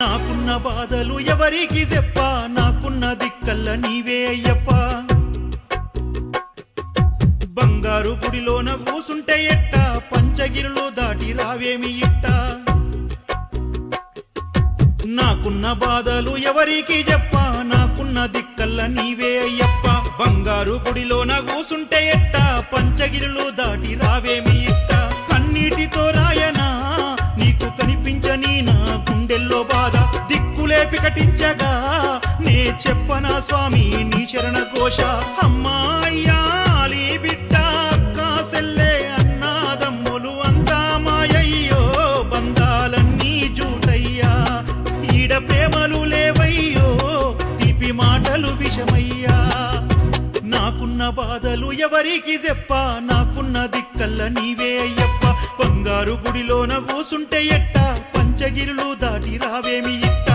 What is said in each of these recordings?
నాకున్న బాధలు ఎవరికి చెప్ప, నాకున్న దిక్కల్ల నీవే అయ్యప్ప. బంగారు గుడిలోన కూసుంటే ఎట్ట, పంచగిరులు దాటి రావేమి ఇట్ట. నాకున్న బాధలు ఎవరికి చెప్ప, నాకున్న దిక్కల్ల నీవే అయ్యప్ప. బంగారు గుడిలోన కూసుంటే ఎట్ట, పంచగిరులు దాటి రావేమి ఇట్ట. కన్నీటితో రాయనా నీకు కనిపించని నా గుండెల్లో బాధ, దిక్కులే పికటించగా నే చెప్పనా స్వామి నీ శరణ ఘోష. అమ్మా అయ్యా అలీ బిడ్డ అక్క సెల్లే అన్నాదమ్ములు అంతా మాయయ్యో, బంధాలన్నీ జూటయ్యా. ఈడ ప్రేమలు లేవయ్యో, తీపి మాటలు విషమయ్యా. నాకున్న బాధలు ఎవరికి చెప్ప, నాకున్న దిక్కల్ల నీవే అయ్యప్ప. బంగారు గుడిలోన కూసుంటే ఎట్ట, పంచగిరులు దాటి రావేమి ఇట్ట.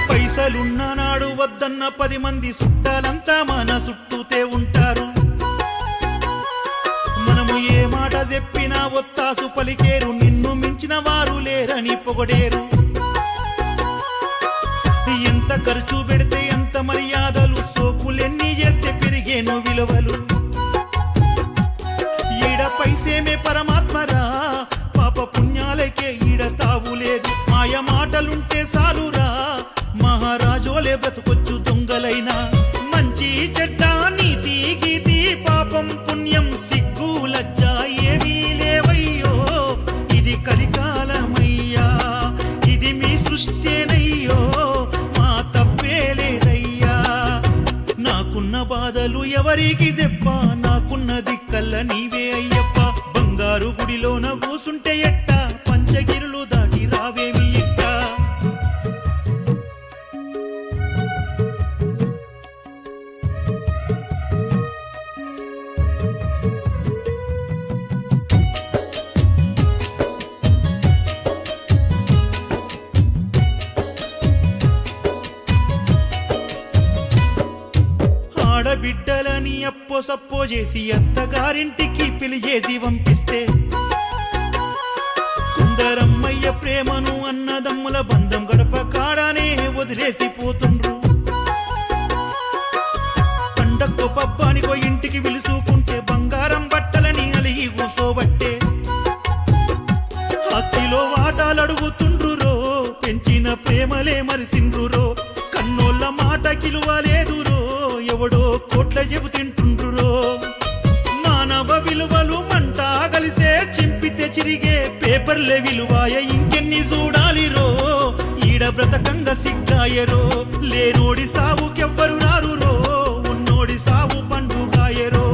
పైసలున్న నాడు వద్దన్న 10 మంది చుట్టాలంతా మన చుట్టూతే ఉంటారు. మనము ఏ మాట చెప్పినా ఒత్తాసు పలికేరు, నిన్ను మించిన వారు లేరని పొగడేరు. ఎంత ఖర్చు పెడితే ఎంత మర్యాదలు, సోకులెన్ని చేస్తే పెరిగేను విలువలు. ఈడ పైసేమే పరమాత్మరా, పాప పుణ్యాలకే ఈడ తావులేదు. మాయ మాటలుంటే సాలురా, మహారాజోలే బ్రతుకొచ్చు దొంగలైనా. మంచి చెడ్డ నీతి గీతి పాపం పుణ్యం సిగ్గు లజ్జ ఏమీ లేవయ్యో, ఇది కలికాలమయ్యా. ఇది మీ సృష్టేనయ్యో, మా తప్పే లేదయ్యా. నాకున్న బాధలు ఎవరికి చెప్ప, నాకున్న దిక్కల్ల నీవే అయ్యప్ప. బంగారు గుడిలోన కూసుంటే ఎట్ట, పంచగిరులు దాటి రావేమి ఇట్ట. ఆడబిడ్డలని అప్పో సప్పో చేసి అత్తగారింటికి పెళ్లి చేసి పంపిస్తే, కుందరమ్మయ్య ప్రేమను అన్నదమ్ముల బంధం గడప కాడానే వదిలేసి పోతుండ్రు. పండక్కో పబ్బానికో ఇంటికి పిలుసుకుంటే బంగారం బట్టలని అలిగి కూసోబట్టే. ఆస్తిలో వాటాలడుగుతుండ్రురో, పెంచిన ప్రేమలే మరిసిండ్రురో. కన్నోళ్ళ మాట కిలువలేదురో, ఎవడో కోట్ల చెబుతింటుండ్రురో. మానవ విలువలు మంట కలిసే, చింపితే చిరిగే పేపర్లే విలువాయ. ఇంకెన్ని చూడాలిరో, ఈడ బ్రతకంగా సిగ్గాయరో. లేనోడి సావుకెవ్వరు రారురో, ఉన్నోడి సావు పండుగాయరో.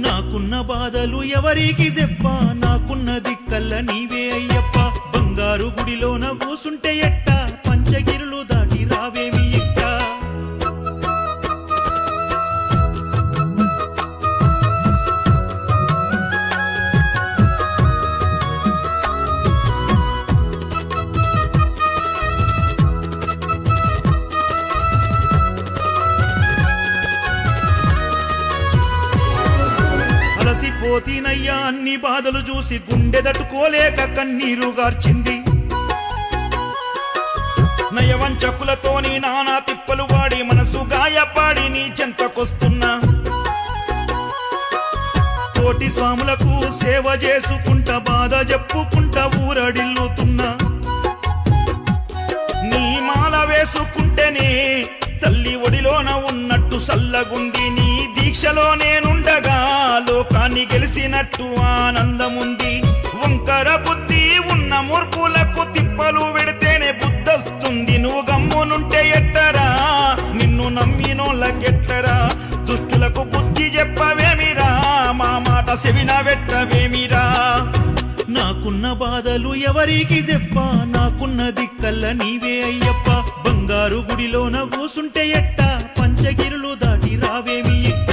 నాకున్న బాధలు ఎవరికి చెప్ప, నాకున్న దిక్కల్ల నీవే అయ్యప్ప. బంగారు గుడిలోన కూసుంటే ఎట్ట, పంచగిరులు దాటి రావేమి ఇట్ట. అలసిపోతీనయ్యా అన్ని బాధలు చూసి, గుండె తట్టుకోలేక కన్నీరు గార్చింది. నయవంచకులతోని నానా తిప్పలు వాడి, మనసు గాయపాడి నీ చెంతకొస్తున్నా. తోటి స్వాములకు సేవ చేసుకుంటా, బాధ చెప్పుకుంటా ఊరడిల్లుతున్నా. నీ మాల వేసుకుంటేనే తల్లి ఒడిలోన ఉన్నట్టు సల్లగుంది. నీ దీక్షలో నేనుండగా లోకాన్ని గెలిసినట్టు ఆనందముంది. వంకర బుద్ధి ఉన్న మూర్ఖులకు తిప్పలు పెడితేనే బుద్ధొస్తుంది. నువ్వు గమ్మునుంటే ఎట్టరా, నిన్ను నమ్మినోళ్ళకెట్టరా. దుష్టులకు బుద్ధి చెప్పవేమిరా, మా మాట సెవిన పెట్టవేమిరా. నాకున్న బాధలు ఎవరికి చెప్ప, నాకున్న దిక్కల్ల నీవే అయ్యప్ప. బంగారు గుడిలోన కూసుంటే ఎట్ట, పంచగిరులు దాటి రావేమి ఇట్ట.